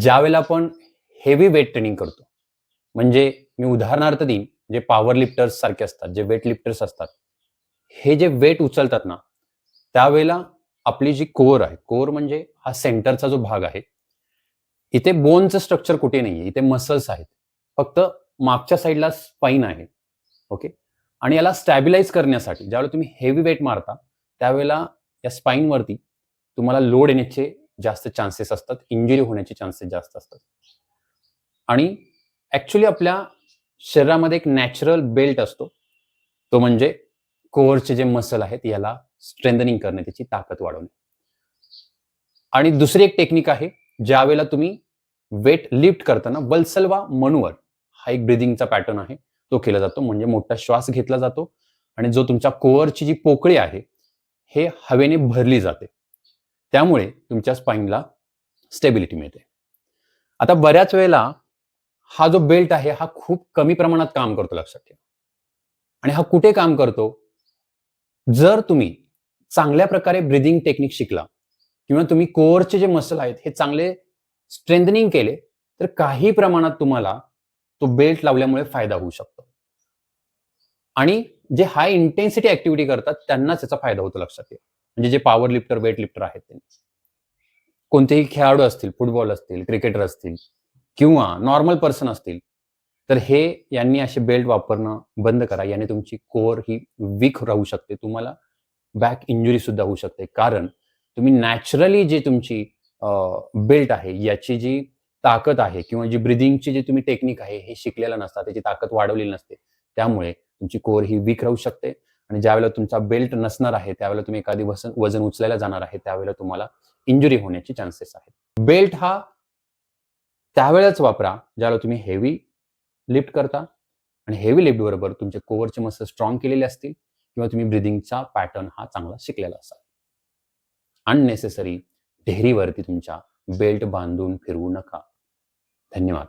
ज्यावेळेला आपण heavy weight training करतो, म्हणजे मी उदाहरणार्थ देईन, जे पॉवर लिफ्टर्स सारखे असतात, जे वेट लिफ्टर्स असतात, हे जे वेट उचलतात ना, त्यावेळेला आपली जी कोर आहे, कोर म्हणजे हा सेंटरचा जो भाग आहे, इथे बोनचं स्ट्रक्चर कुठे नाहीये, इथे मसल्स आहेत. फक्त मागच्या साइडला स्पाइन आहे. ओके. आणि याला स्टॅबिलाईज करण्यासाठी ज्यावेळेला तुम्ही हेवी वेट मारता, त्यावेळेला या स्पाइनवरती तुम्हाला लोड येण्याचे जास्त चान्सेस असतात, इंजुरी होण्याचे चान्सेस जास्त असतात. आणि ॲक्चुअली आपल्या शरीरामध्ये एक नॅचरल बेल्ट असतो. तो म्हणजे कोरचे जे मसल आहेत, याला स्ट्रेंथनिंग करणे, त्याची ताकद वाढवणे. आणि दुसरी एक टेक्निक आहे, ज्यावेळेला तुम्ही वेट लिफ्ट करताना वल्सलवा मनोवर हा एक ब्रीथिंगचा पॅटर्न आहे. तो केला जातो. म्हणजे मोठा श्वास घेतला जातो आणि जो तुमच्या कोअरची जी पोकळी आहे, हे हवेने भरली जाते. त्यामुळे तुमच्या स्पाइनला स्टेबिलिटी मिळते. आता बऱ्याच वेळेला हा जो बेल्ट आहे, हा खूप कमी प्रमाणात काम करतो लक्षात ठेवा. आणि हा कुठे काम करतो? जर तुम्ही चांगल्या प्रकारे ब्रीथिंग टेक्निक शिकला किंवा तुम्ही कोअरचे जे मसल आहेत, हे चांगले स्ट्रेंथनिंग केले, तर काही प्रमाणात तुम्हाला तो बेल्ट लावल्यामुळे फायदा होऊ शकतो. आणि जे हाय इंटेन्सिटी ॲक्टिव्हिटी करतात, त्यांनाच याचा फायदा होतो लक्षात ठेवा. म्हणजे जे पॉवर लिफ्टर, वेट लिफ्टर आहेत त्यांनी. कोणतेही खेळाडू असतील, फुटबॉल असतील, क्रिकेटर असतील किंवा नॉर्मल पर्सन असतील, तर हे यांनी असे बेल्ट वापरणं बंद करा. याने तुमची कोर ही वीक राहू शकते. तुम्हाला बॅक इंजुरी सुद्धा होऊ शकते. कारण तुम्ही नॅचरली जी तुमची बेल्ट आहे, याची जी ताकद आहे किंवा जी ब्रीथिंगची जी तुम्ही टेक्निक आहे, हे शिकलेलं नसता. त्याची ताकद वाढवलेली नसते. त्यामुळे तुमची कोर ही वीक राहू शकते आणि ज्यावेळेला तुमचा बेल्ट नसणार आहे, त्यावेळेला तुम्ही एखादी वजन उचलायला जाणार आहे, त्यावेळेला तुम्हाला इंजुरी होण्याचे चान्सेस आहेत. बेल्ट हा त्यावेळेलाच वापरा, ज्यावेळेला तुम्ही हेवी लिफ्ट करता आणि हेवी लिफ्ट बरोबर तुमचे कोअरचे मसल स्ट्राँग केलेले असतील किंवा तुम्ही ब्रीथिंगचा पॅटर्न हा चांगला शिकलेला असाल. अननेसेसरी ढेरीवरती तुमच्या बेल्ट बांधून फिरवू नका. धन्यवाद.